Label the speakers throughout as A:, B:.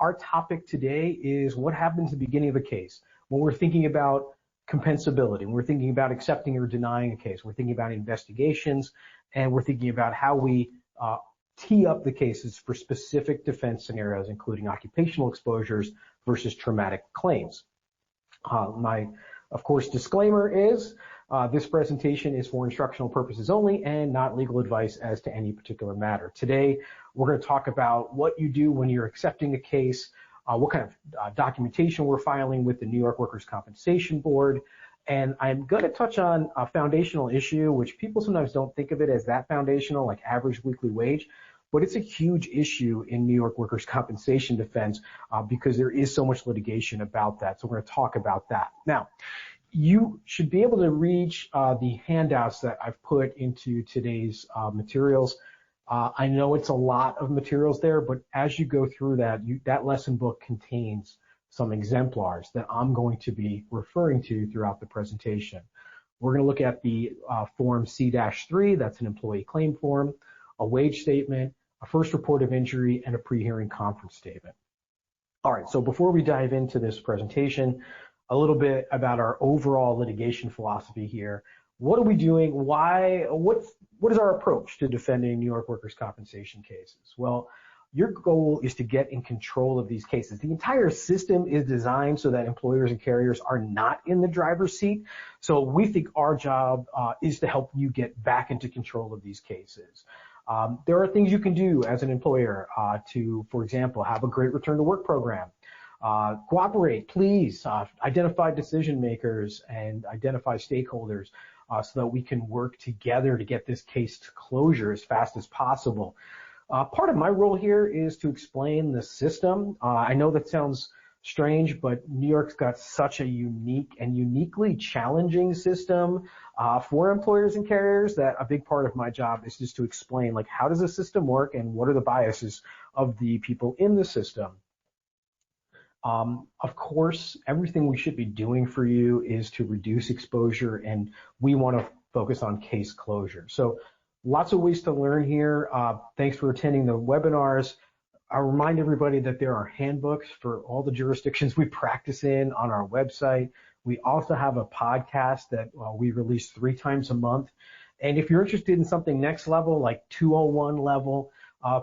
A: Our topic today is what happens at the beginning of a case when we're thinking about compensability, when we're thinking about accepting or denying a case, we're thinking about investigations, and we're thinking about how we tee up the cases for specific defense scenarios, including occupational exposures versus traumatic claims. My, of course, disclaimer is this presentation is for instructional purposes only and not legal advice as to any particular matter. Today, we're going to talk about what you do when you're accepting a case, what kind of documentation we're filing with the New York Workers' Compensation Board, and I'm going to touch on a foundational issue, which people sometimes don't think of it as that foundational, like average weekly wage, but it's a huge issue in New York workers' compensation defense because there is so much litigation about that. So we're going to talk about that. Now, you should be able to reach the handouts that I've put into today's materials. I know it's a lot of materials there, but as you go through that, that lesson book contains some exemplars that I'm going to be referring to throughout the presentation. We're going to look at the Form C-3, that's an employee claim form, a wage statement, a first report of injury, and a pre-hearing conference statement. All right, so before we dive into this presentation, a little bit about our overall litigation philosophy here. What are we doing? Why? What is our approach to defending New York workers' compensation cases? Well, your goal is to get in control of these cases. The entire system is designed so that employers and carriers are not in the driver's seat. So we think our job is to help you get back into control of these cases. There are things you can do as an employer to, for example, have a great return to work program. Cooperate, please, identify decision makers and identify stakeholders so that we can work together to get this case to closure as fast as possible. Part of my role here is to explain the system. I know that sounds strange, but New York's got such a unique and uniquely challenging system for employers and carriers that a big part of my job is just to explain, like, how does the system work and what are the biases of the people in the system. Of course, everything we should be doing for you is to reduce exposure, and we want to focus on case closure. So lots of ways to learn here. Thanks for attending the webinars. I'll remind everybody that there are handbooks for all the jurisdictions we practice in on our website. We also have a podcast that we release 3 times a month. And if you're interested in something next level, like 201 level,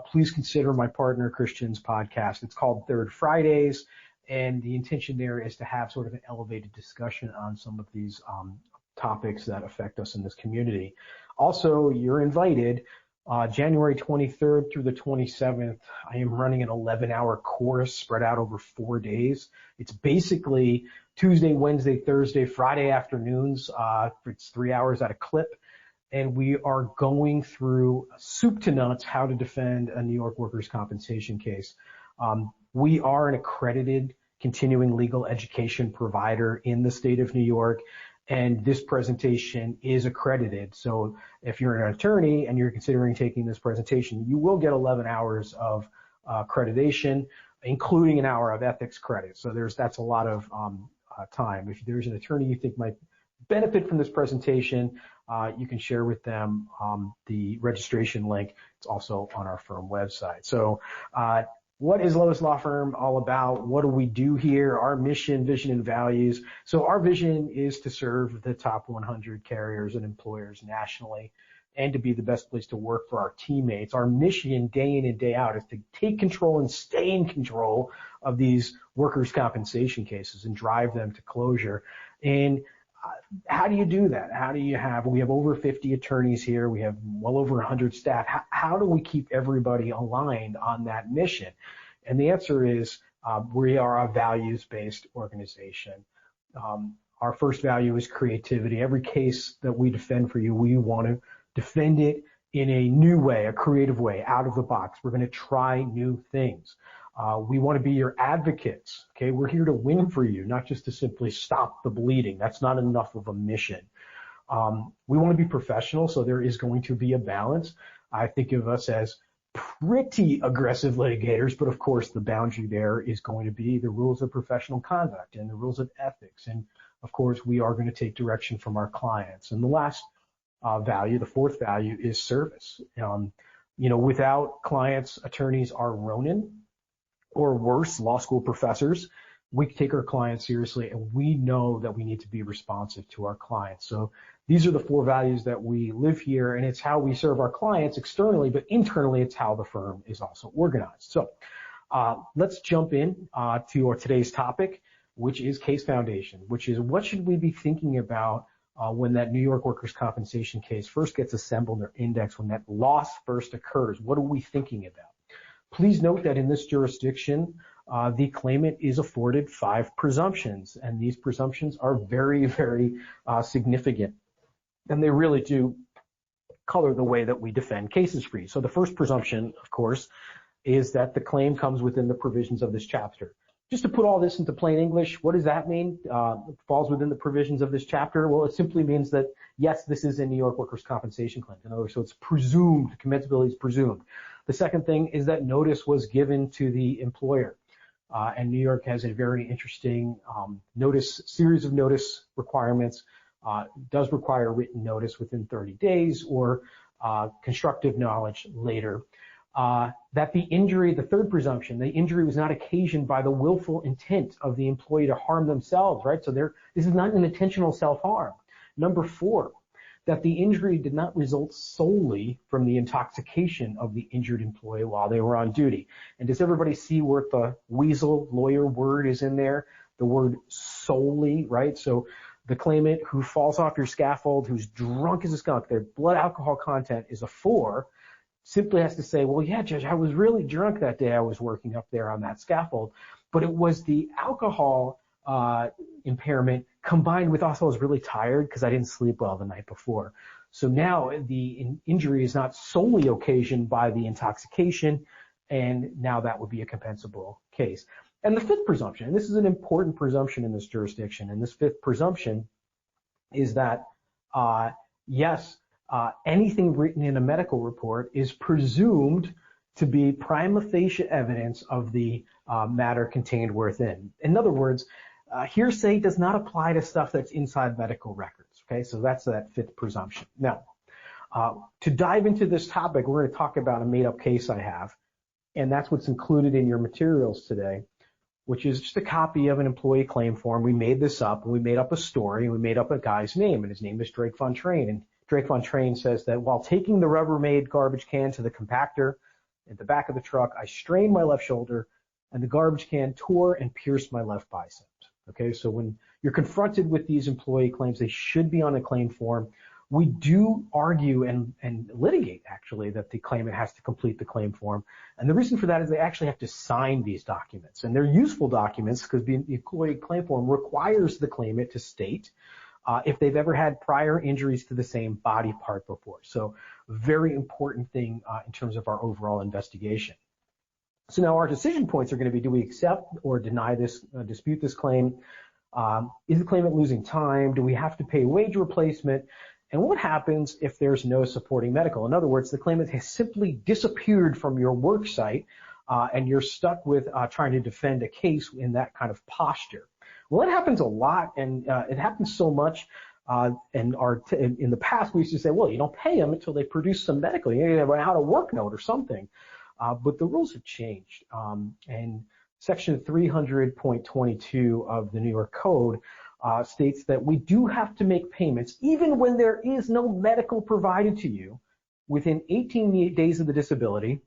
A: please consider my partner Christian's podcast. It's called Third Fridays. And the intention there is to have sort of an elevated discussion on some of these topics that affect us in this community. Also, you're invited. January 23rd through the 27th, I am running an 11-hour course spread out over 4 days. It's basically Tuesday, Wednesday, Thursday, Friday afternoons. It's 3 hours at a clip. And we are going through soup to nuts how to defend a New York workers' compensation case. We are an accredited continuing legal education provider in the state of New York, and this presentation is accredited. So if you're an attorney and you're considering taking this presentation, you will get 11 hours of accreditation, including an hour of ethics credit. So that's a lot of time. If there's an attorney you think might benefit from this presentation, you can share with them the registration link. It's also on our firm website. So what is LOIS Law Firm all about? What do we do here? Our mission, vision, and values. So our vision is to serve the top 100 carriers and employers nationally and to be the best place to work for our teammates. Our mission day in and day out is to take control and stay in control of these workers' compensation cases and drive them to closure. And how do you do that? We have over 50 attorneys here. We have well over 100 staff. How do we keep everybody aligned on that mission? And the answer is we are a values-based organization. Our first value is creativity. Every case that we defend for you, we want to defend it in a new way, a creative way, out of the box. We're going to try new things. We want to be your advocates, okay? We're here to win for you, not just to simply stop the bleeding. That's not enough of a mission. We want to be professional, so there is going to be a balance. I think of us as pretty aggressive litigators, but of course the boundary there is going to be the rules of professional conduct and the rules of ethics. And of course, we are going to take direction from our clients. And the last value, the fourth value, is service. Without clients, attorneys are Ronin. or worse, law school professors. We take our clients seriously, and we know that we need to be responsive to our clients. So these are the 4 values that we live here, and it's how we serve our clients externally, but internally it's how the firm is also organized. So let's jump in to today's topic, which is case foundation, which is what should we be thinking about when that New York workers' compensation case first gets assembled or indexed, when that loss first occurs. What are we thinking about? Please note that in this jurisdiction, the claimant is afforded 5 presumptions, and these presumptions are very, very significant, and they really do color the way that we defend cases for you. So the first presumption, of course, is that the claim comes within the provisions of this chapter. Just to put all this into plain English, what does that mean? It falls within the provisions of this chapter? Well, it simply means that, yes, this is a New York workers' compensation claim. In other words, so it's presumed, commensability is presumed. The second thing is that notice was given to the employer. And New York has a very interesting series of notice requirements. Does require written notice within 30 days or constructive knowledge later. That the injury, the third presumption, the injury was not occasioned by the willful intent of the employee to harm themselves, right? So this is not an intentional self-harm. Number 4, that the injury did not result solely from the intoxication of the injured employee while they were on duty. And does everybody see where the weasel lawyer word is in there? The word solely, right? So the claimant who falls off your scaffold, who's drunk as a skunk, their blood alcohol content is a 4, simply has to say, well, yeah, Judge, I was really drunk that day I was working up there on that scaffold, but it was the alcohol impairment combined with also I was really tired because I didn't sleep well the night before. So now the injury is not solely occasioned by the intoxication, and now that would be a compensable case. And the 5th presumption, and this is an important presumption in this jurisdiction, and this 5th presumption is that, anything written in a medical report is presumed to be prima facie evidence of the matter contained within. In other words, hearsay does not apply to stuff that's inside medical records. Okay, so that's that 5th presumption. Now, to dive into this topic, we're going to talk about a made-up case I have, and that's what's included in your materials today, which is just a copy of an employee claim form. We made this up, and we made up a story, and we made up a guy's name, and his name is Drake Fontrain. And Drake Fontrain says that while taking the Rubbermaid garbage can to the compactor at the back of the truck, I strained my left shoulder, and the garbage can tore and pierced my left bicep. Okay, so when you're confronted with these employee claims, they should be on a claim form. We do argue and litigate, actually, that the claimant has to complete the claim form. And the reason for that is they actually have to sign these documents. And they're useful documents because the employee claim form requires the claimant to state if they've ever had prior injuries to the same body part before. So very important thing in terms of our overall investigation. So now our decision points are going to be, do we accept or deny this, dispute this claim? Is the claimant losing time? Do we have to pay wage replacement? And what happens if there's no supporting medical? In other words, the claimant has simply disappeared from your work site and you're stuck with trying to defend a case in that kind of posture. Well, it happens a lot, and it happens so much. In the past, we used to say, well, you don't pay them until they produce some medical. You have an out-of-work note or something. But the rules have changed. And Section 300.22 of the New York Code states that we do have to make payments, even when there is no medical provided to you, within 18 days of the disability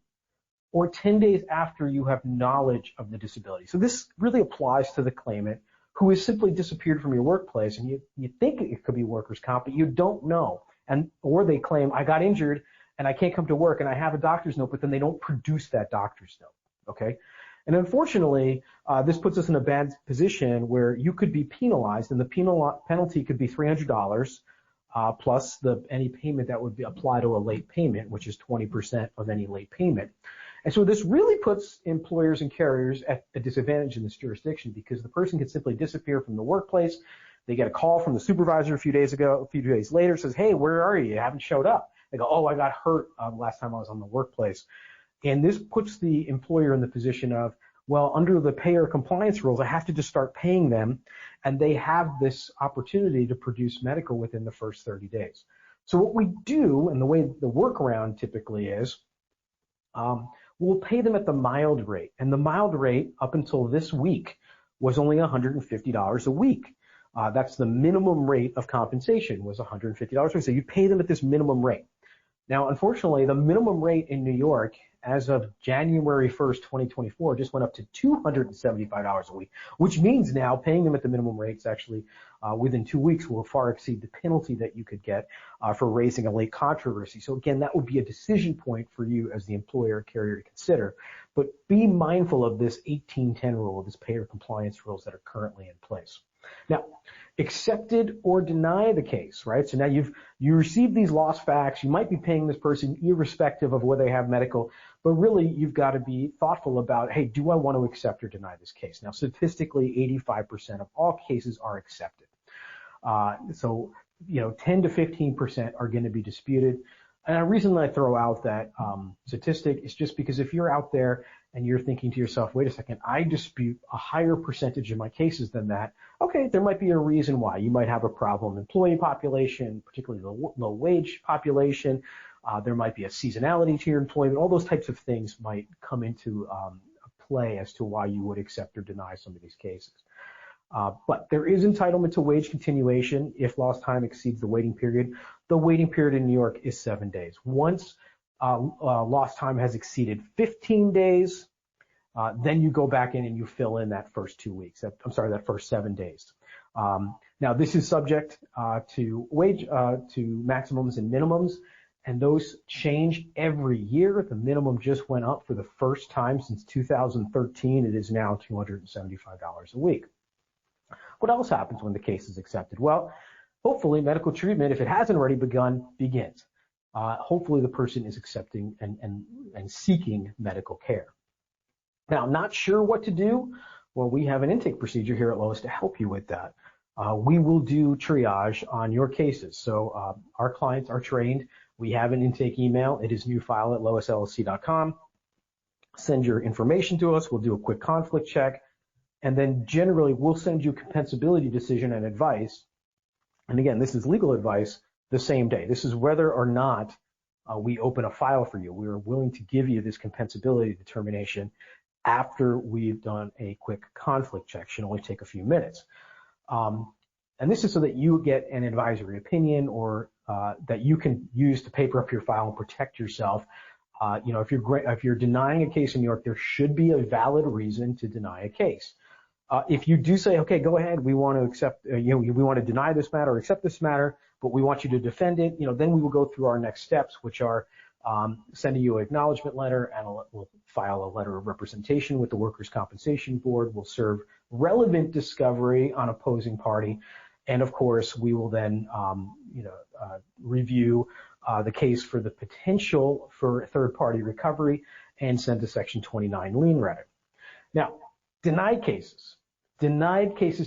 A: or 10 days after you have knowledge of the disability. So this really applies to the claimant who has simply disappeared from your workplace, and you think it could be workers' comp, but you don't know. Or they claim, I got injured and I can't come to work and I have a doctor's note, but then they don't produce that doctor's note, okay? And unfortunately, this puts us in a bad position where you could be penalized, and the penalty could be $300 plus any payment that would apply to a late payment, which is 20% of any late payment. And so this really puts employers and carriers at a disadvantage in this jurisdiction because the person can simply disappear from the workplace. They get a call from the supervisor a few days later, says, hey, where are you? You haven't showed up. They go, oh, I got hurt last time I was on the workplace. And this puts the employer in the position of, well, under the payer compliance rules, I have to just start paying them, and they have this opportunity to produce medical within the first 30 days. So what we do, and the way the workaround typically is, we'll pay them at the mild rate. And the mild rate up until this week was only $150 a week. That's the minimum rate of compensation was $150. So you pay them at this minimum rate. Now, unfortunately, the minimum rate in New York as of January 1st, 2024, just went up to $275 a week, which means now paying them at the minimum rates actually within 2 weeks will far exceed the penalty that you could get for raising a late controversy. So again, that would be a decision point for you as the employer or carrier to consider. But be mindful of this 1810 rule, this payer compliance rules that are currently in place. Now, accepted or deny the case, right? So now you received these lost facts. You might be paying this person irrespective of whether they have medical, but really you've got to be thoughtful about, hey, do I want to accept or deny this case? Now, statistically, 85% of all cases are accepted. So, 10 to 15% are going to be disputed. And the reason that I throw out that statistic is just because if you're out there and you're thinking to yourself, wait a second, I dispute a higher percentage of my cases than that, okay, there might be a reason why. You might have a problem employee population, particularly the low wage population. There might be a seasonality to your employment. All those types of things might come into play as to why you would accept or deny some of these cases. But there is entitlement to wage continuation if lost time exceeds the waiting period. The waiting period in New York is 7 days. Once lost time has exceeded 15 days, then you go back in and you fill in that first 2 weeks. That first 7 days. Now, this is subject to maximums and minimums, and those change every year. The minimum just went up for the first time since 2013. It is now $275 a week. What else happens when the case is accepted? Well, hopefully medical treatment, if it hasn't already begun, begins. Hopefully the person is accepting and seeking medical care. Now, not sure what to do? Well, we have an intake procedure here at LOIS to help you with that. We will do triage on your cases. So our clients are trained. We have an intake email. It is newfile@loisllc.com. Send your information to us. We'll do a quick conflict check. And then generally, we'll send you a compensability decision and advice. And again, this is legal advice the same day. This is whether or not we open a file for you. We are willing to give you this compensability determination after we've done a quick conflict check. It should only take a few minutes. And this is so that you get an advisory opinion or that you can use to paper up your file and protect yourself. If you're denying a case in New York, there should be a valid reason to deny a case. If you do say, okay, go ahead, we want to accept, we want to deny this matter or accept this matter, but we want you to defend it, then we will go through our next steps, which are sending you an acknowledgement letter, and we'll file a letter of representation with the Workers' Compensation Board. We'll serve relevant discovery on opposing party, and of course, we will then, review the case for the potential for third-party recovery and send a Section 29 lien writer. Now, denied cases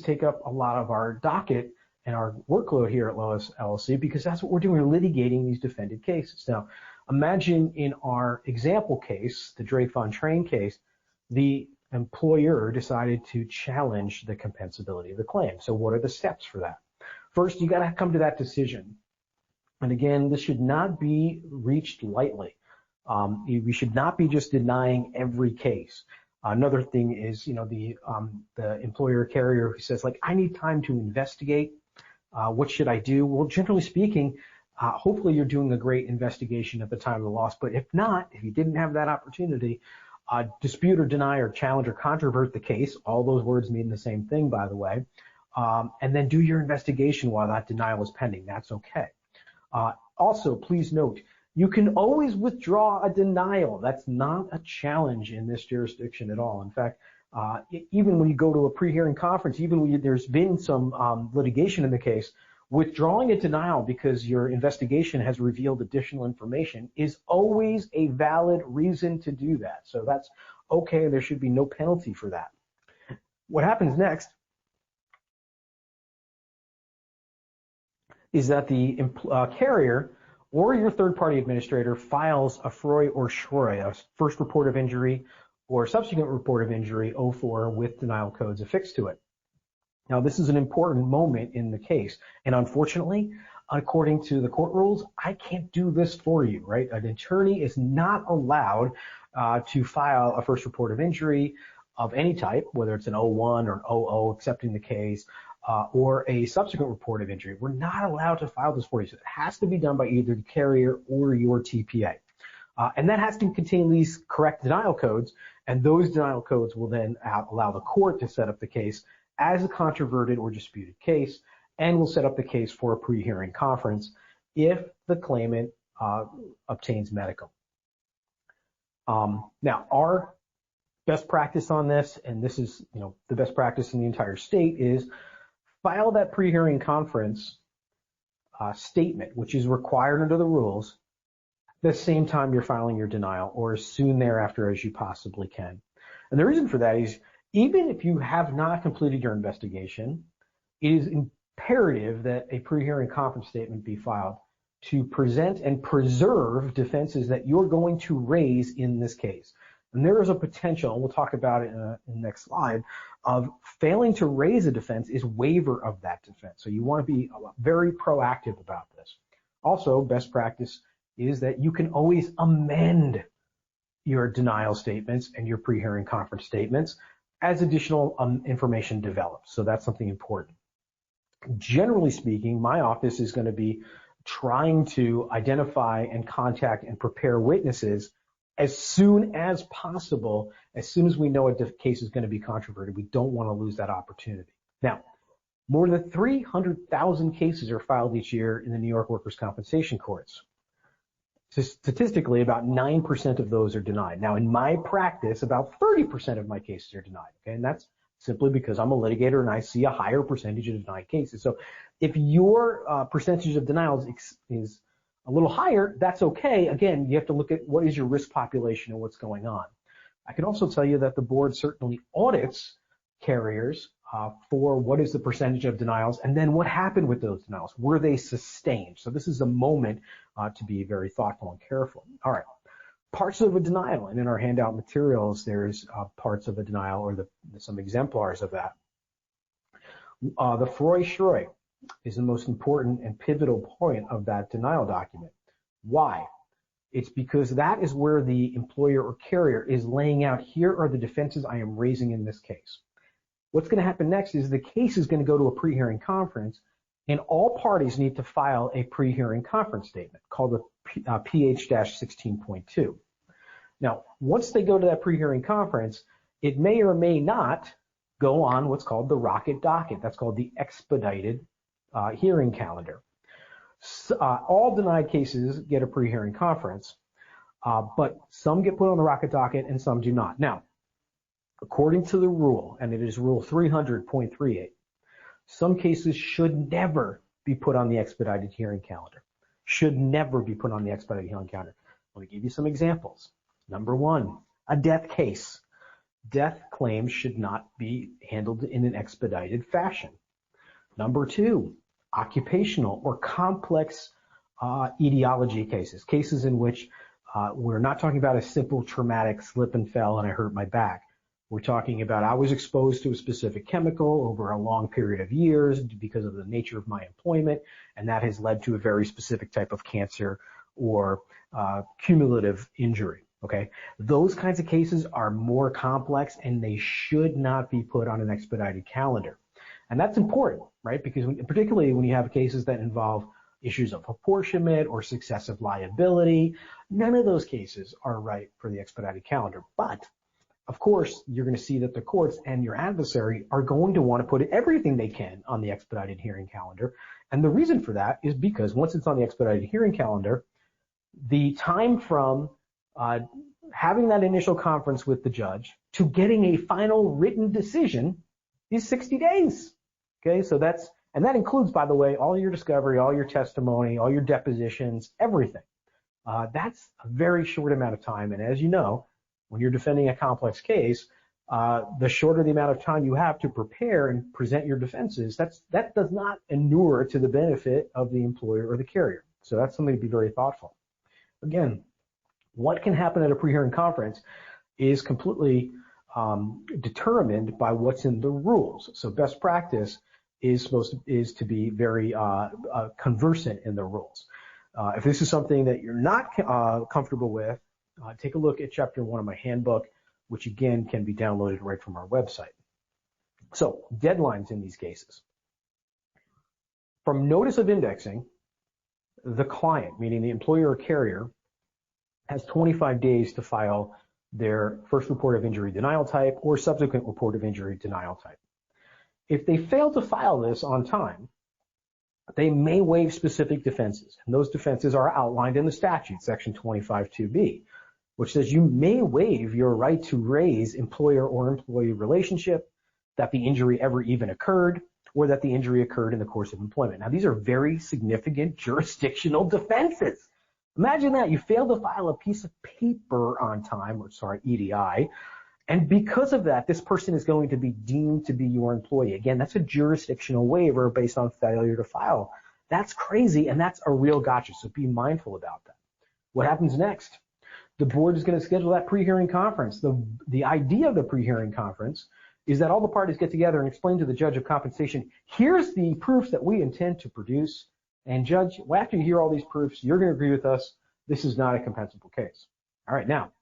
A: take up a lot of our docket and our workload here at LOIS LLC because that's what we're doing. We're litigating these defended cases. Now, imagine in our example case, the Drake Von Train case, the employer decided to challenge the compensability of the claim. So what are the steps for that? First, you got to come to that decision. And again, this should not be reached lightly. We should not be just denying every case. Another thing is, the employer carrier who says, like, I need time to investigate. What should I do? Well, generally speaking, hopefully you're doing a great investigation at the time of the loss. But if not, if you didn't have that opportunity, dispute or deny or challenge or controvert the case. All those words mean the same thing, by the way. And then do your investigation while that denial is pending. That's okay. Also, please note, you can always withdraw a denial. That's not a challenge in this jurisdiction at all. In fact, even when you go to a pre-hearing conference, even when there's been some litigation in the case, withdrawing a denial because your investigation has revealed additional information is always a valid reason to do that. So that's okay. There should be no penalty for that. What happens next is that the carrier or your third-party administrator files a FROI or SHROI, a first report of injury or subsequent report of injury 04 with denial codes affixed to it. Now, this is an important moment in the case, and unfortunately, according to the court rules, I can't do this for you, right? An attorney is not allowed to file a first report of injury of any type, whether it's an O1 or an OO accepting the case, or a subsequent report of injury. We're not allowed to file this for you. So it has to be done by either the carrier or your TPA. And that has to contain these correct denial codes, and those denial codes will then allow the court to set up the case as a controverted or disputed case, and will set up the case for a pre-hearing conference if the claimant obtains medical. Now, our best practice on this, and this is the best practice in the entire state, is file that pre-hearing conference statement, which is required under the rules, the same time you're filing your denial, or as soon thereafter as you possibly can. And the reason for that is, even if you have not completed your investigation, it is imperative that a pre-hearing conference statement be filed to present and preserve defenses that you're going to raise in this case. And there is a potential, and we'll talk about it in the next slide, of failing to raise a defense is waiver of that defense. So you want to be very proactive about this. Also, best practice is that you can always amend your denial statements and your pre-hearing conference statements as additional information develops. So that's something important. Generally speaking, my office is going to be trying to identify and contact and prepare witnesses as soon as possible, as soon as we know a case is going to be controverted. We don't want to lose that opportunity. Now, more than 300,000 cases are filed each year in the New York workers' compensation courts. Statistically, about 9% of those are denied. Now, in my practice, about 30% of my cases are denied, okay? And that's simply because I'm a litigator and I see a higher percentage of denied cases. So if your percentage of denials is a little higher, that's okay. Again, you have to look at what is your risk population and what's going on. I can also tell you that the board certainly audits carriers for what is the percentage of denials, and then what happened with those denials. Were they sustained? So this is a moment to be very thoughtful and careful. All right, parts of a denial, and in our handout materials, there's parts of a denial, or some exemplars of that. The Freud-Schroy is the most important and pivotal point of that denial document. Why? It's because that is where the employer or carrier is laying out, here are the defenses I am raising in this case. What's going to happen next is the case is going to go to a pre-hearing conference, and all parties need to file a pre-hearing conference statement called a PH-16.2. Now, once they go to that pre-hearing conference, it may or may not go on what's called the rocket docket. That's called the expedited hearing calendar. So, all denied cases get a pre-hearing conference, but some get put on the rocket docket and some do not. Now, according to the rule, and it is Rule 300.38, some cases should never be put on the expedited hearing calendar. Should never be put on the expedited hearing calendar. Let me give you some examples. Number one, a death case. Death claims should not be handled in an expedited fashion. Number two, occupational or complex etiology cases, cases in which we're not talking about a simple traumatic slip and fell and I hurt my back. We're talking about I was exposed to a specific chemical over a long period of years because of the nature of my employment, and that has led to a very specific type of cancer or cumulative injury. Okay, those kinds of cases are more complex and they should not be put on an expedited calendar. And that's important, right? Because particularly when you have cases that involve issues of apportionment or successive liability, none of those cases are right for the expedited calendar. But of course, you're going to see that the courts and your adversary are going to want to put everything they can on the expedited hearing calendar. And the reason for that is because once it's on the expedited hearing calendar, the time from having that initial conference with the judge to getting a final written decision is 60 days. Okay, so that includes, by the way, all your discovery, all your testimony, all your depositions, everything. That's a very short amount of time. And as you know, when you're defending a complex case, the shorter the amount of time you have to prepare and present your defenses, that does not inure to the benefit of the employer or the carrier. So that's something to be very thoughtful. Again, what can happen at a pre-hearing conference is completely determined by what's in the rules. So best practice is to be very conversant in the rules. If this is something that you're not comfortable with, take a look at Chapter 1 of my handbook, which again can be downloaded right from our website. So deadlines in these cases. From notice of indexing, the client, meaning the employer or carrier, has 25 days to file their first report of injury denial type or subsequent report of injury denial type. If they fail to file this on time, they may waive specific defenses. And those defenses are outlined in the statute, section 25(2)(b), which says you may waive your right to raise employer or employee relationship, that the injury ever even occurred, or that the injury occurred in the course of employment. Now, these are very significant jurisdictional defenses. Imagine that. You fail to file a piece of paper on time, EDI, and because of that, this person is going to be deemed to be your employee. Again, that's a jurisdictional waiver based on failure to file. That's crazy, and that's a real gotcha, so be mindful about that. What happens next? The board is going to schedule that pre-hearing conference. The idea of the pre-hearing conference is that all the parties get together and explain to the judge of compensation, here's the proofs that we intend to produce, and judge, after you hear all these proofs, you're going to agree with us, this is not a compensable case. All right, now,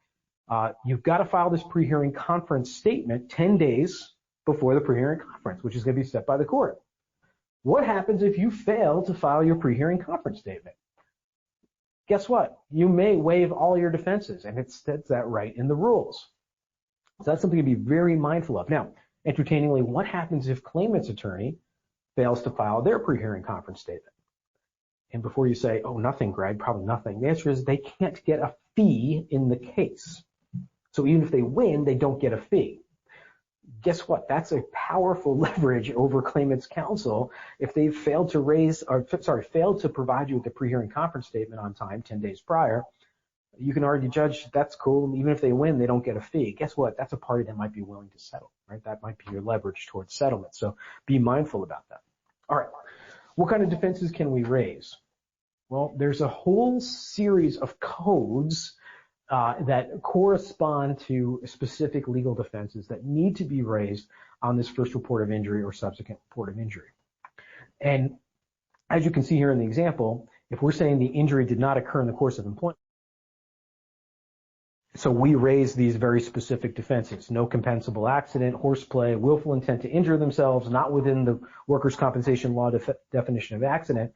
A: you've got to file this pre-hearing conference statement 10 days before the pre-hearing conference, which is going to be set by the court. What happens if you fail to file your pre-hearing conference statement? Guess what? You may waive all your defenses, and it says that right in the rules. So that's something to be very mindful of. Now, entertainingly, what happens if claimant's attorney fails to file their pre-hearing conference statement? And before you say, oh, nothing, Greg, probably nothing, the answer is they can't get a fee in the case. So even if they win, they don't get a fee. Guess what? That's a powerful leverage over claimant's counsel. If they failed to failed to provide you with the pre-hearing conference statement on time, 10 days prior, you can argue, judge, that's cool. Even if they win, they don't get a fee. Guess what? That's a party that might be willing to settle, right? That might be your leverage towards settlement. So be mindful about that. All right. What kind of defenses can we raise? Well, there's a whole series of codes that correspond to specific legal defenses that need to be raised on this first report of injury or subsequent report of injury. And as you can see here in the example, if we're saying the injury did not occur in the course of employment, so we raise these very specific defenses: no compensable accident, horseplay, willful intent to injure themselves, not within the workers' compensation law definition of accident.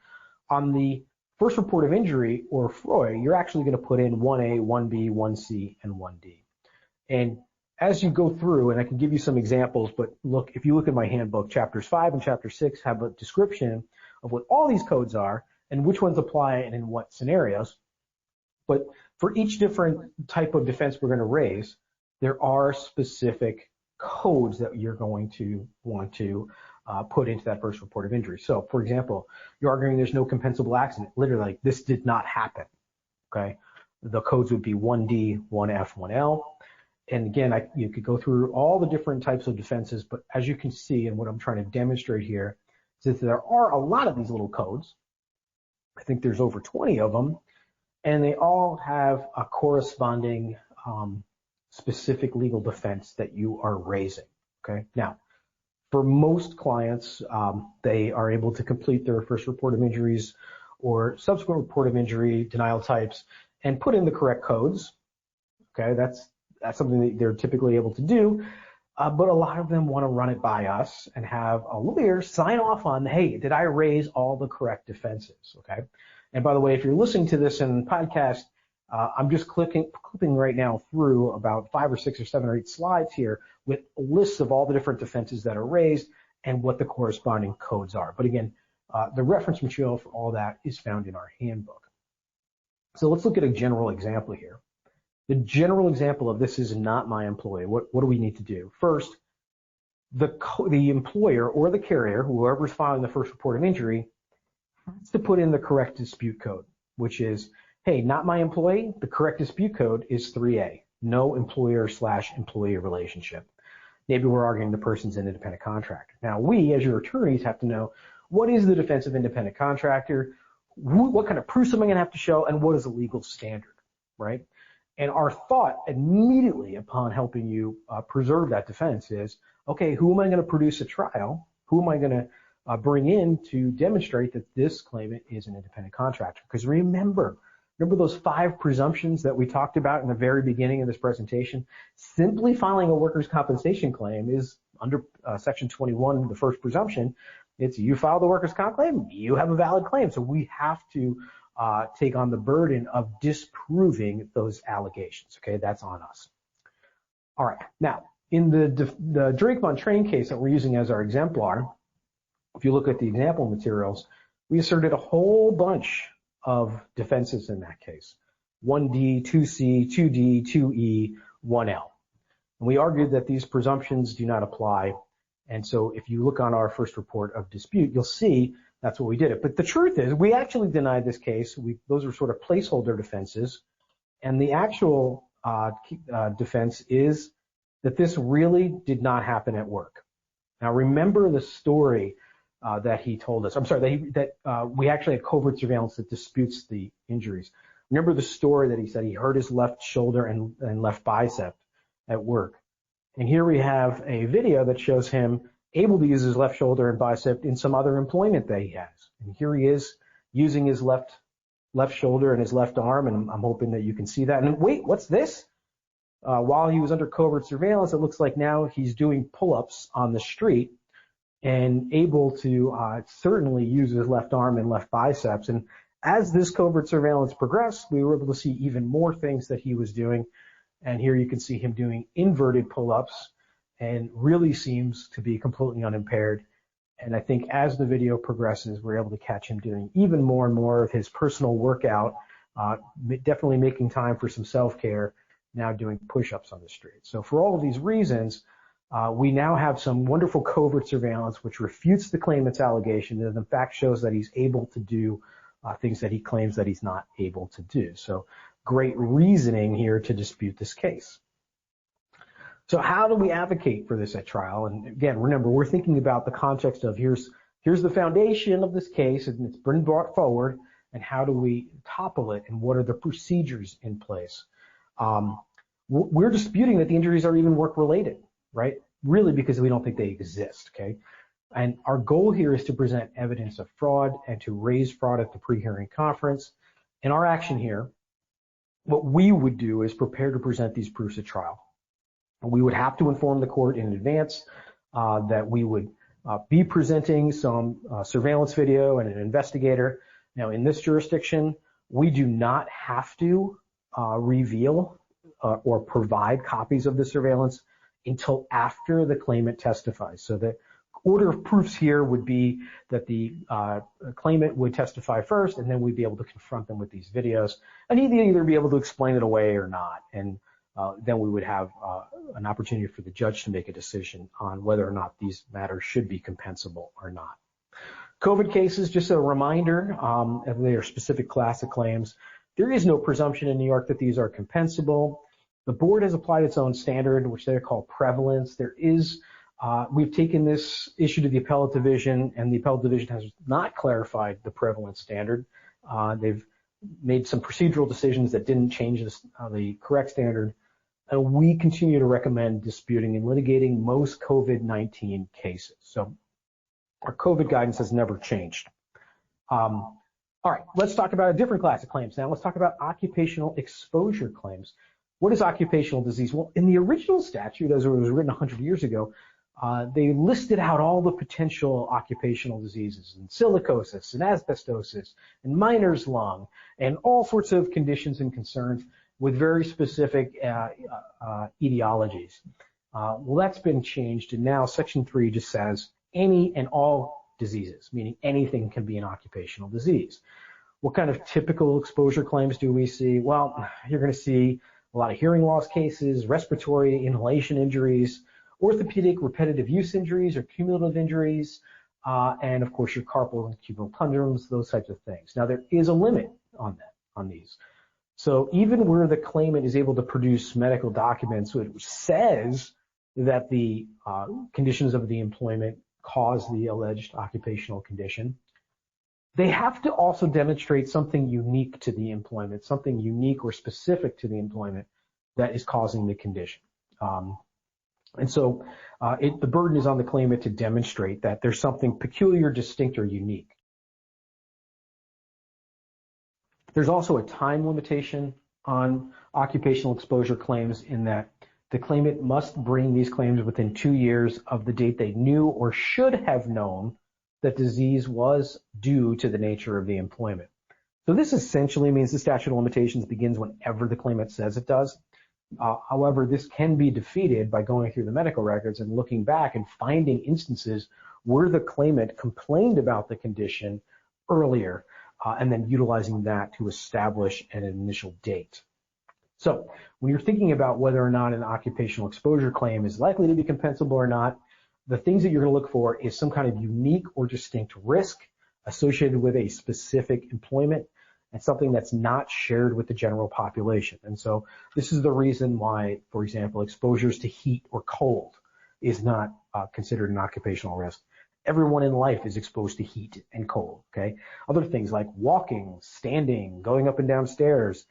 A: On the first report of injury, or FROI, you're actually going to put in 1A, 1B, 1C, and 1D. And as you go through, and I can give you some examples, but look, if you look at my handbook, chapters 5 and chapter 6 have a description of what all these codes are and which ones apply and in what scenarios. But for each different type of defense we're going to raise, there are specific codes that you're going to want to put into that first report of injury. So, for example, you're arguing there's no compensable accident. Literally, like, this did not happen. Okay, the codes would be 1D, 1F, 1L. And again, you could go through all the different types of defenses, but as you can see, and what I'm trying to demonstrate here, is that there are a lot of these little codes. I think there's over 20 of them. And they all have a corresponding specific legal defense that you are raising, okay? Now, for most clients, they are able to complete their first report of injuries or subsequent report of injury denial types and put in the correct codes, okay? That's something that they're typically able to do, but a lot of them want to run it by us and have a lawyer sign off on, hey, did I raise all the correct defenses, okay? And by the way, if you're listening to this in podcast, I'm just clipping right now through about 5 or 6 or 7 or 8 slides here with lists of all the different defenses that are raised and what the corresponding codes are. But again, the reference material for all that is found in our handbook. So let's look at a general example here. The general example of this is not my employee. What do we need to do? First, the employer or the carrier, whoever's filing the first report of injury, has to put in the correct dispute code, which is, hey, not my employee. The correct dispute code is 3A, no employer/employee relationship. Maybe we're arguing the person's an independent contractor. Now, we, as your attorneys, have to know what is the defense of independent contractor, what kind of proofs am I going to have to show, and what is the legal standard, right? And our thought immediately upon helping you preserve that defense is, okay, who am I going to produce at trial? Who am I going to bring in to demonstrate that this claimant is an independent contractor? Because remember, Remember those 5 presumptions that we talked about in the very beginning of this presentation? Simply filing a workers' compensation claim is under Section 21, the first presumption. It's you file the workers' comp claim, you have a valid claim. So we have to take on the burden of disproving those allegations. Okay, that's on us. All right, now in the Drake-Montrain case that we're using as our exemplar, if you look at the example materials, we asserted a whole bunch of defenses in that case. 1D, 2C, 2D, 2E, 1L. And we argued that these presumptions do not apply. And so if you look on our first report of dispute, you'll see that's what we did. But the truth is, we actually denied this case. Those were sort of placeholder defenses. And the actual defense is that this really did not happen at work. Now, remember the story that he told us. I'm sorry, that we actually had covert surveillance that disputes the injuries. Remember the story that he said he hurt his left shoulder and left bicep at work. And here we have a video that shows him able to use his left shoulder and bicep in some other employment that he has. And here he is using his left shoulder and his left arm, and I'm hoping that you can see that. And wait, what's this? While he was under covert surveillance, it looks like now he's doing pull-ups on the street and able to certainly use his left arm and left biceps. And as this covert surveillance progressed, we were able to see even more things that he was doing. And here you can see him doing inverted pull-ups and really seems to be completely unimpaired. And I think as the video progresses, we're able to catch him doing even more and more of his personal workout, definitely making time for some self-care, now doing push-ups on the street. So for all of these reasons, we now have some wonderful covert surveillance which refutes the claimant's allegation and in fact shows that he's able to do things that he claims that he's not able to do. So great reasoning here to dispute this case. So how do we advocate for this at trial? And again, remember, we're thinking about the context of here's the foundation of this case and it's been brought forward, and how do we topple it and what are the procedures in place? We're disputing that the injuries are even work-related, right? Really because we don't think they exist, okay? And our goal here is to present evidence of fraud and to raise fraud at the pre-hearing conference. In our action here, what we would do is prepare to present these proofs at trial. We would have to inform the court in advance that we would be presenting some surveillance video and an investigator. Now, in this jurisdiction, we do not have to reveal or provide copies of the surveillance until after the claimant testifies. So the order of proofs here would be that the claimant would testify first, and then we'd be able to confront them with these videos, and he'd either be able to explain it away or not. And then we would have an opportunity for the judge to make a decision on whether or not these matters should be compensable or not. COVID cases, just a reminder, if they are specific class of claims, there is no presumption in New York that these are compensable. The board has applied its own standard, which they call prevalence. There is, we've taken this issue to the appellate division, and the appellate division has not clarified the prevalence standard. They've made some procedural decisions that didn't change the correct standard. And we continue to recommend disputing and litigating most COVID-19 cases. So our COVID guidance has never changed. All right, let's talk about a different class of claims now. Let's talk about occupational exposure claims. What is occupational disease? Well, in the original statute, as it was written 100 years ago, they listed out all the potential occupational diseases, and silicosis, and asbestosis, and miner's lung, and all sorts of conditions and concerns with very specific etiologies. Well, that's been changed, and now Section 3 just says any and all diseases, meaning anything can be an occupational disease. What kind of typical exposure claims do we see? Well, you're going to see a lot of hearing loss cases, respiratory inhalation injuries, orthopedic repetitive use injuries or cumulative injuries, and of course your carpal and tubular tendons, those types of things. Now there is a limit on these. So even where the claimant is able to produce medical documents which says that the conditions of the employment cause the alleged occupational condition, they have to also demonstrate something unique to the employment, something unique or specific to the employment that is causing the condition. And so the burden is on the claimant to demonstrate that there's something peculiar, distinct, or unique. There's also a time limitation on occupational exposure claims in that the claimant must bring these claims within 2 years of the date they knew or should have known that disease was due to the nature of the employment. So this essentially means the statute of limitations begins whenever the claimant says it does. However, this can be defeated by going through the medical records and looking back and finding instances where the claimant complained about the condition earlier, and then utilizing that to establish an initial date. So when you're thinking about whether or not an occupational exposure claim is likely to be compensable or not, the things that you're going to look for is some kind of unique or distinct risk associated with a specific employment and something that's not shared with the general population. And so this is the reason why, for example, exposures to heat or cold is not considered an occupational risk. Everyone in life is exposed to heat and cold, okay? Other things like walking, standing, going up and down stairs.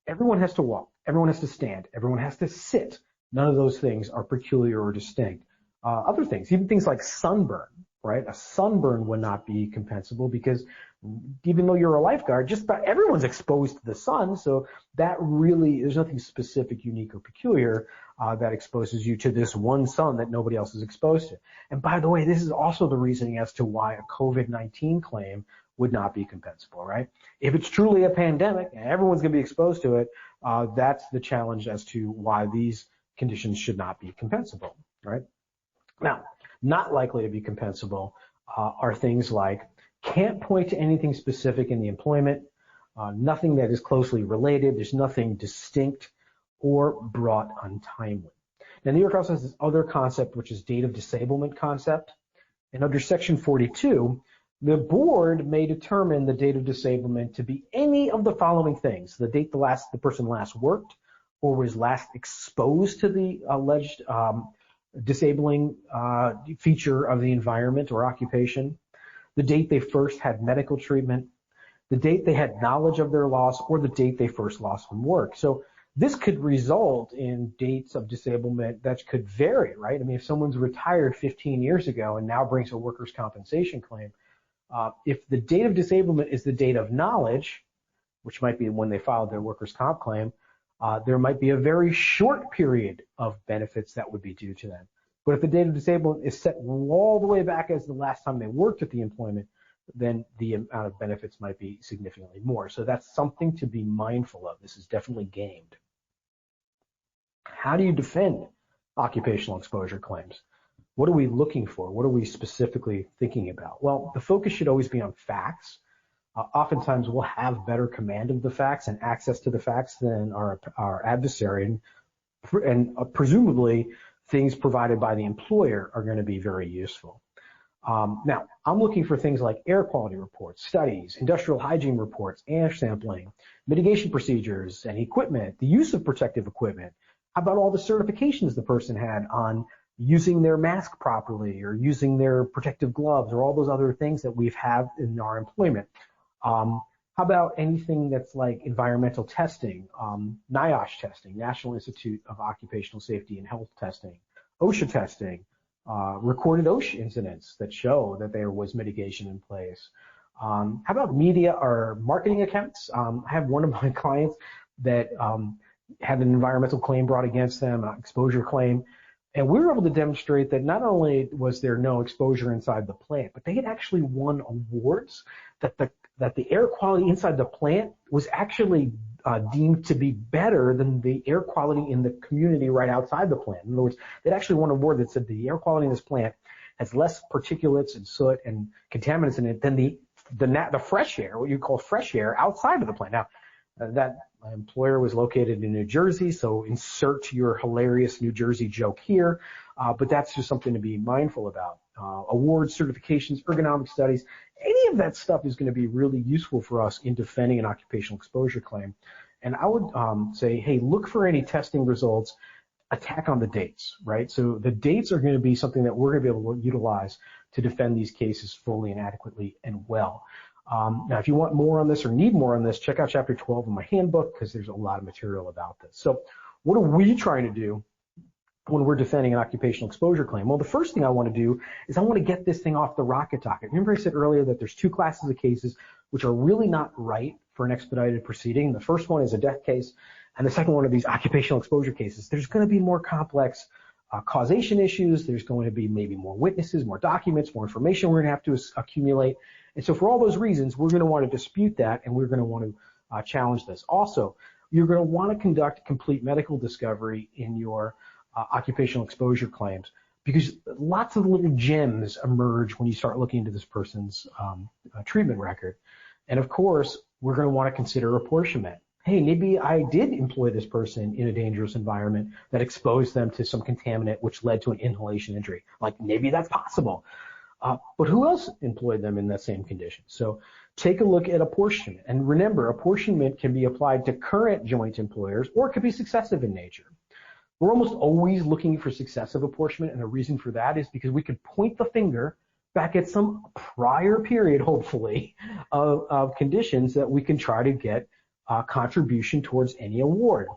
A: Everyone has to walk. Everyone has to stand. Everyone has to sit. None of those things are peculiar or distinct. Other things, even things like sunburn, right? A sunburn would not be compensable because even though you're a lifeguard, just about everyone's exposed to the sun. So that really, there's nothing specific, unique, or peculiar that exposes you to this one sun that nobody else is exposed to. And by the way, this is also the reasoning as to why a COVID-19 claim would not be compensable, right? If it's truly a pandemic and everyone's going to be exposed to it, that's the challenge as to why these conditions should not be compensable, right? Now, not likely to be compensable are things like can't point to anything specific in the employment, nothing that is closely related, there's nothing distinct or brought untimely. Now, New York also has this other concept, which is date of disablement concept. And under Section 42, the board may determine the date of disablement to be any of the following things: the date the person last worked or was last exposed to the alleged disabling feature of the environment or occupation, the date they first had medical treatment, the date they had knowledge of their loss, or the date they first lost from work. So this could result in dates of disablement that could vary, right? I mean, if someone's retired 15 years ago and now brings a workers' compensation claim, if the date of disablement is the date of knowledge, which might be when they filed their workers' comp claim, there might be a very short period of benefits that would be due to them. But if the date of disablement is set all the way back as the last time they worked at the employment, then the amount of benefits might be significantly more. So that's something to be mindful of. This is definitely gamed. How do you defend occupational exposure claims? What are we looking for? What are we specifically thinking about? Well, the focus should always be on facts. Oftentimes we'll have better command of the facts and access to the facts than our adversary, and presumably things provided by the employer are going to be very useful. Now, I'm looking for things like air quality reports, studies, industrial hygiene reports, air sampling, mitigation procedures and equipment, the use of protective equipment. How about all the certifications the person had on using their mask properly or using their protective gloves or all those other things that we've had in our employment? How about anything that's like environmental testing, NIOSH testing, National Institute of Occupational Safety and Health testing, OSHA testing, recorded OSHA incidents that show that there was mitigation in place. How about media or marketing accounts? I have one of my clients that had an environmental claim brought against them, an exposure claim, and we were able to demonstrate that not only was there no exposure inside the plant, but they had actually won awards that the air quality inside the plant was actually deemed to be better than the air quality in the community right outside the plant. In other words, they'd actually won an award that said the air quality in this plant has less particulates and soot and contaminants in it than the fresh air, what you call fresh air, outside of the plant. Now, that employer was located in New Jersey, so insert your hilarious New Jersey joke here, but that's just something to be mindful about. Awards, certifications, ergonomic studies, any of that stuff is going to be really useful for us in defending an occupational exposure claim. And I would say, hey, look for any testing results, attack on the dates, right? So the dates are going to be something that we're going to be able to utilize to defend these cases fully and adequately and well. Now, if you want more on this or need more on this, check out Chapter 12 of my handbook because there's a lot of material about this. So what are we trying to do when we're defending an occupational exposure claim? Well, the first thing I want to do is I want to get this thing off the rocket docket. Remember I said earlier that there's two classes of cases, which are really not right for an expedited proceeding. The first one is a death case, and the second one are these occupational exposure cases. There's going to be more complex causation issues. There's going to be maybe more witnesses, more documents, more information we're going to have to accumulate. And so for all those reasons, we're going to want to dispute that, and we're going to want to challenge this. Also, you're going to want to conduct complete medical discovery in your occupational exposure claims, because lots of little gems emerge when you start looking into this person's treatment record. And of course, we're going to want to consider apportionment. Hey, maybe I did employ this person in a dangerous environment that exposed them to some contaminant which led to an inhalation injury. Like, maybe that's possible. But who else employed them in that same condition? So take a look at apportionment. And remember, apportionment can be applied to current joint employers, or it could be successive in nature. We're almost always looking for successive apportionment, and the reason for that is because we could point the finger back at some prior period, hopefully, of conditions that we can try to get contribution towards any award.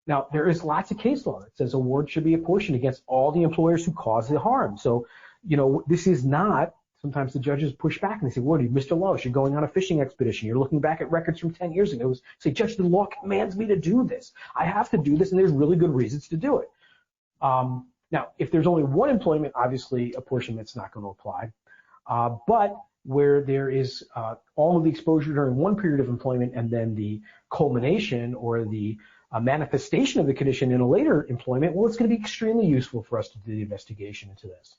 A: Now, there is lots of case law that says awards should be apportioned against all the employers who caused the harm. So, this is not, sometimes the judges push back and they say, well, Mr. Lois, you're going on a fishing expedition. You're looking back at records from 10 years ago. Say, Judge, the law commands me to do this. I have to do this, and there's really good reasons to do it. Now, if there's only one employment, obviously apportionment's not going to apply. But where there is all of the exposure during one period of employment and then the culmination or the manifestation of the condition in a later employment, well, it's going to be extremely useful for us to do the investigation into this.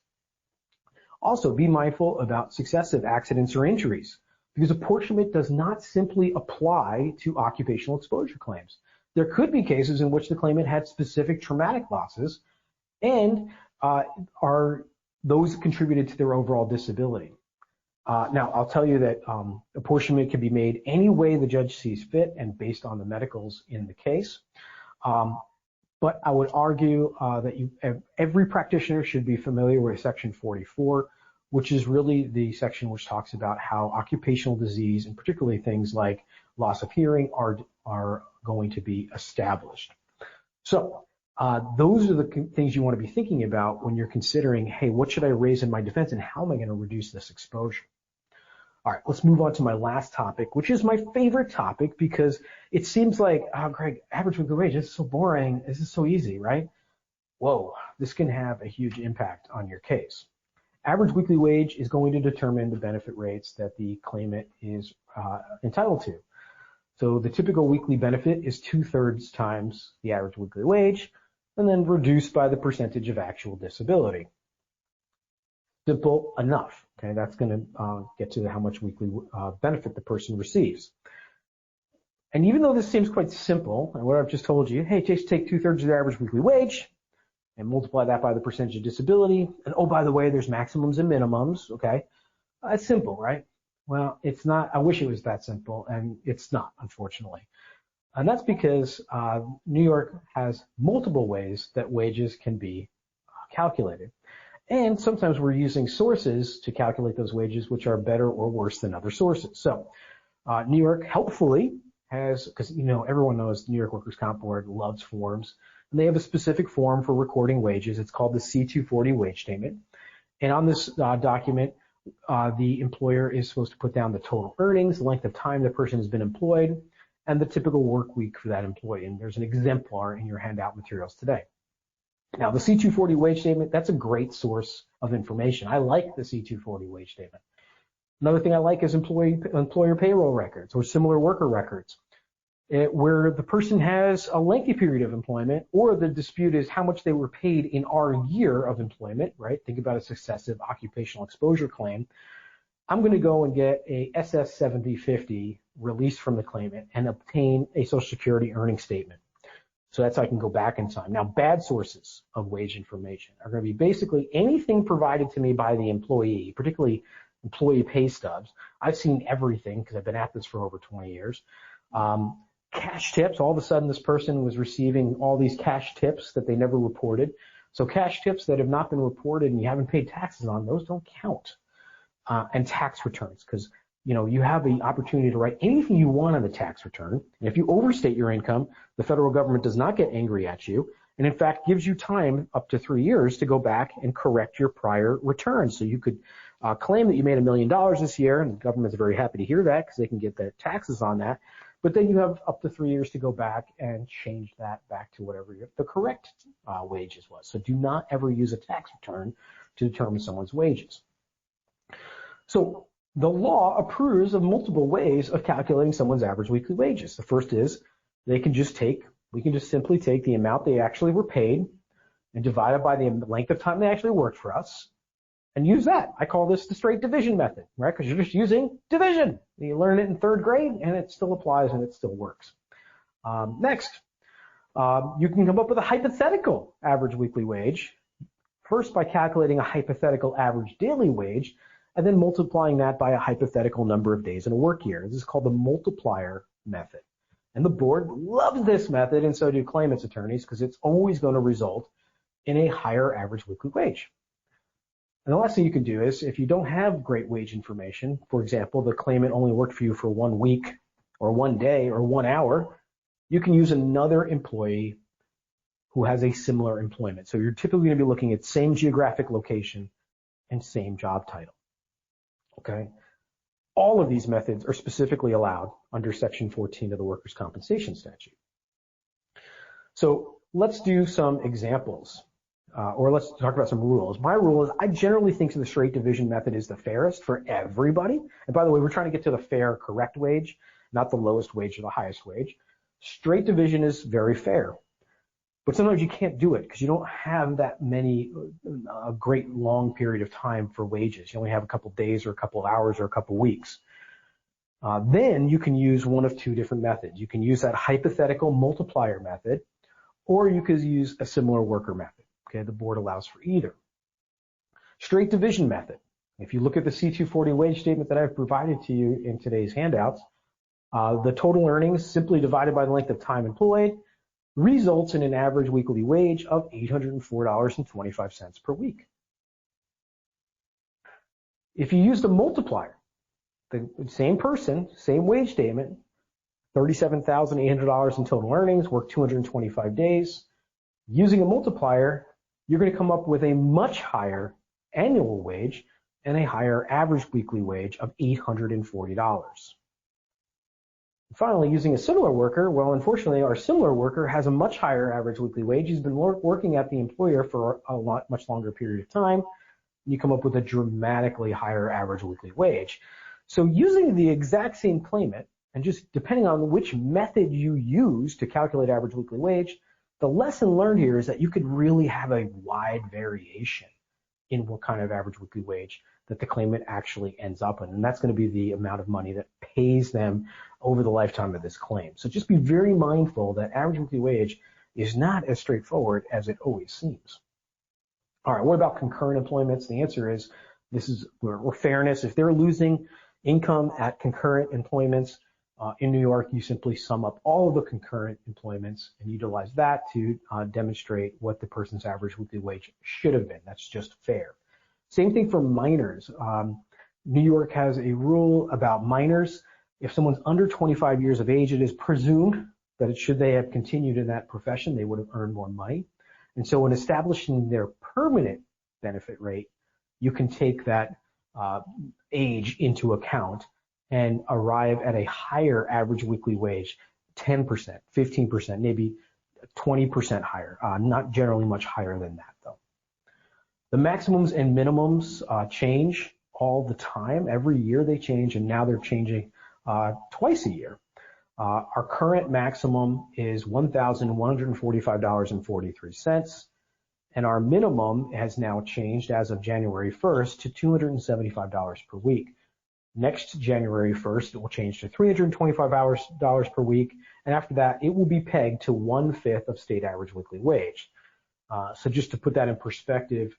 A: Also, be mindful about successive accidents or injuries, because apportionment does not simply apply to occupational exposure claims. There could be cases in which the claimant had specific traumatic losses and those contributed to their overall disability. Now, I'll tell you that apportionment can be made any way the judge sees fit and based on the medicals in the case. But I would argue that every practitioner should be familiar with Section 44, which is really the section which talks about how occupational disease, and particularly things like loss of hearing, are going to be established. So those are the things you want to be thinking about when you're considering, hey, what should I raise in my defense and how am I going to reduce this exposure? All right, let's move on to my last topic, which is my favorite topic because it seems like, oh, Greg, average weekly wage, this is so boring. This is so easy, right? Whoa, this can have a huge impact on your case. Average weekly wage is going to determine the benefit rates that the claimant is entitled to. So the typical weekly benefit is 2/3 times the average weekly wage, and then reduced by the percentage of actual disability. Simple enough. Okay, that's going to get to how much weekly benefit the person receives. And even though this seems quite simple, and what I've just told you, hey, just take 2/3 of the average weekly wage and multiply that by the percentage of disability. And oh, by the way, there's maximums and minimums. Okay, it's simple, right? Well, it's not. I wish it was that simple, and it's not, unfortunately. And that's because New York has multiple ways that wages can be calculated. And sometimes we're using sources to calculate those wages which are better or worse than other sources. So New York helpfully has, because everyone knows the New York Workers' Comp Board loves forms, and they have a specific form for recording wages. It's called the C-240 wage statement. And on this document, the employer is supposed to put down the total earnings, the length of time the person has been employed, and the typical work week for that employee. And there's an exemplar in your handout materials today. Now, the C-240 wage statement, that's a great source of information. I like the C-240 wage statement. Another thing I like is employer payroll records or similar worker records, where the person has a lengthy period of employment, or the dispute is how much they were paid in our year of employment, right? Think about a successive occupational exposure claim. I'm going to go and get a SS-7050 released from the claimant and obtain a Social Security earnings statement. So that's how I can go back in time. Now, bad sources of wage information are going to be basically anything provided to me by the employee, particularly employee pay stubs. I've seen everything because I've been at this for over 20 years. Cash tips, all of a sudden this person was receiving all these cash tips that they never reported. So cash tips that have not been reported and you haven't paid taxes on, those don't count. And tax returns, because you have the opportunity to write anything you want on the tax return. And if you overstate your income, the federal government does not get angry at you, and in fact gives you time up to 3 years to go back and correct your prior returns. So you could claim that you made $1 million this year, and the government's very happy to hear that because they can get their taxes on that. But then you have up to 3 years to go back and change that back to whatever the correct wages was. So do not ever use a tax return to determine someone's wages. So the law approves of multiple ways of calculating someone's average weekly wages. The first is we can just simply take the amount they actually were paid and divide it by the length of time they actually worked for us and use that. I call this the straight division method, right? Because you're just using division. You learn it in 3rd grade and it still applies and it still works. Next, you can come up with a hypothetical average weekly wage, first by calculating a hypothetical average daily wage and then multiplying that by a hypothetical number of days in a work year. This is called the multiplier method. And the board loves this method, and so do claimants' attorneys, because it's always going to result in a higher average weekly wage. And the last thing you can do is, if you don't have great wage information, for example, the claimant only worked for you for 1 week or 1 day or 1 hour, you can use another employee who has a similar employment. So you're typically going to be looking at same geographic location and same job title. Okay? All of these methods are specifically allowed under Section 14 of the Workers' Compensation Statute. So let's do some examples, or let's talk about some rules. My rule is I generally think the straight division method is the fairest for everybody. And by the way, we're trying to get to the fair, correct wage, not the lowest wage or the highest wage. Straight division is very fair. But sometimes you can't do it because you don't have that many, a great long period of time for wages. You only have a couple days or a couple hours or a couple weeks. Then you can use one of 2 different methods. You can use that hypothetical multiplier method, or you could use a similar worker method. Okay, the board allows for either. Straight division method. If you look at the C-240 wage statement that I've provided to you in today's handouts, the total earnings simply divided by the length of time employed results in an average weekly wage of $804.25 per week. If you use the multiplier, the same person, same wage statement, $37,800 in total earnings, worked 225 days. Using a multiplier, you're going to come up with a much higher annual wage and a higher average weekly wage of $840. Finally, using a similar worker, well, unfortunately, our similar worker has a much higher average weekly wage. He's been working at the employer for a much longer period of time. You come up with a dramatically higher average weekly wage. So using the exact same claimant, and just depending on which method you use to calculate average weekly wage, the lesson learned here is that you could really have a wide variation in what kind of average weekly wage that the claimant actually ends up in. And that's going to be the amount of money that pays them over the lifetime of this claim. So just be very mindful that average weekly wage is not as straightforward as it always seems. All right, what about concurrent employments? The answer is we're fairness. If they're losing income at concurrent employments in New York, you simply sum up all of the concurrent employments and utilize that to demonstrate what the person's average weekly wage should have been. That's just fair. Same thing for minors. New York has a rule about minors. If someone's under 25 years of age, it is presumed that should they have continued in that profession, they would have earned more money. And so in establishing their permanent benefit rate, you can take that age into account and arrive at a higher average weekly wage, 10%, 15%, maybe 20% higher, not generally much higher than that though. The maximums and minimums change all the time. Every year they change, and now they're changing twice a year. Our current maximum is $1,145.43, and our minimum has now changed as of January 1st to $275 per week. Next January 1st, it will change to $325 per week, and after that, it will be pegged to 1/5 of state average weekly wage. So just to put that in perspective,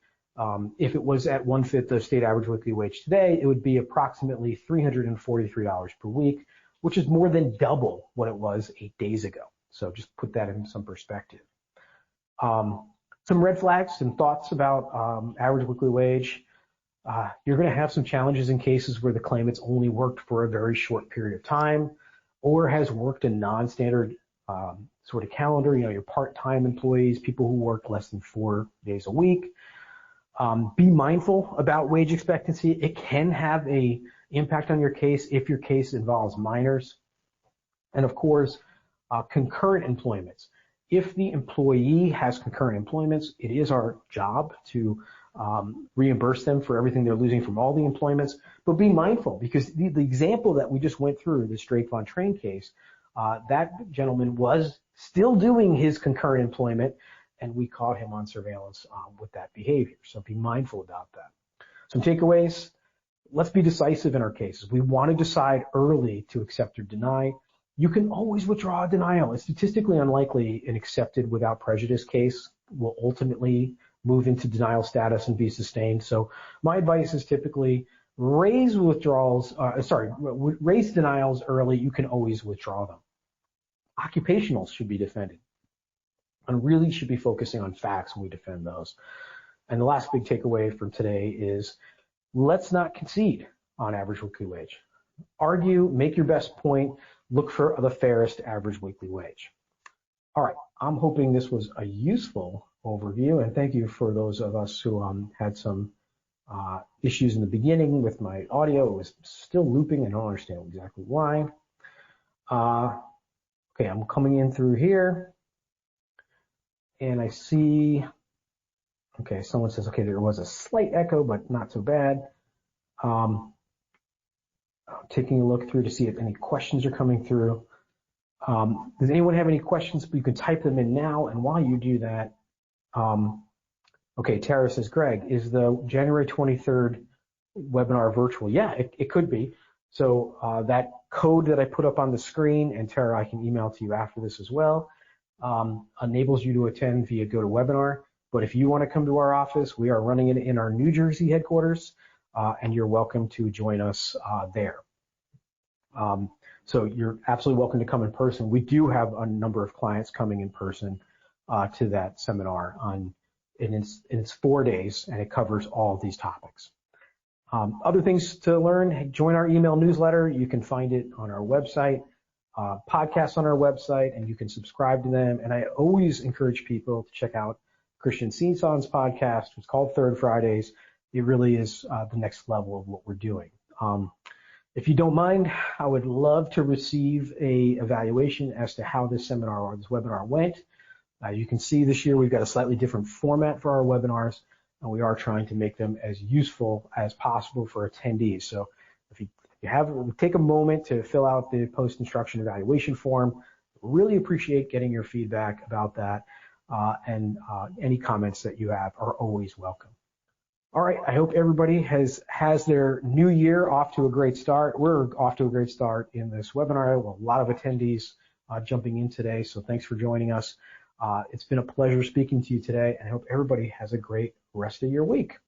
A: if it was at 1/5 of state average weekly wage today, it would be approximately $343 per week, which is more than double what it was 8 days ago. So just put that in some perspective. Some red flags and thoughts about average weekly wage. You're going to have some challenges in cases where the claimant's only worked for a very short period of time or has worked a non-standard sort of calendar, your part-time employees, people who work less than 4 days a week. Be mindful about wage expectancy. It can have an impact on your case if your case involves minors. And of course, concurrent employments. If the employee has concurrent employments, it is our job to reimburse them for everything they're losing from all the employments. But be mindful, because the example that we just went through, the Drake Von Train case, that gentleman was still doing his concurrent employment, and we caught him on surveillance with that behavior. So be mindful about that. Some takeaways: let's be decisive in our cases. We want to decide early to accept or deny. You can always withdraw a denial. It's statistically unlikely an accepted without prejudice case will ultimately move into denial status and be sustained. So my advice is typically raise denials early. You can always withdraw them. Occupationals should be defended, and really should be focusing on facts when we defend those. And the last big takeaway from today is let's not concede on average weekly wage. Argue, make your best point, look for the fairest average weekly wage. All right, I'm hoping this was a useful overview, and thank you for those of us who had some issues in the beginning with my audio. It was still looping. I don't understand exactly why. Okay, I'm coming in through here, and I see, okay, someone says, okay, there was a slight echo, but not so bad. I'm taking a look through to see if any questions are coming through. Does anyone have any questions? You can type them in now, and while you do that, okay, Tara says, Greg, is the January 23rd webinar virtual? Yeah, it could be. So that code that I put up on the screen, and Tara, I can email to you after this as well, enables you to attend via GoToWebinar. But if you want to come to our office, we are running it in our New Jersey headquarters, and you're welcome to join us there. So you're absolutely welcome to come in person. We do have a number of clients coming in person to that seminar and it's 4 days, and it covers all of these topics. Other things to learn: join our email newsletter. You can find it on our website, podcasts on our website, and you can subscribe to them. And I always encourage people to check out Christian Seenson's podcast. It's called Third Fridays. It really is the next level of what we're doing. If you don't mind, I would love to receive a evaluation as to how this seminar or this webinar went. You can see this year we've got a slightly different format for our webinars, and we are trying to make them as useful as possible for attendees. So if you take a moment to fill out the post-instruction evaluation form, really appreciate getting your feedback about that, and any comments that you have are always welcome. All right, I hope everybody has their new year off to a great start. We're off to a great start in this webinar. Well, a lot of attendees jumping in today, so thanks for joining us. It's been a pleasure speaking to you today, and I hope everybody has a great rest of your week.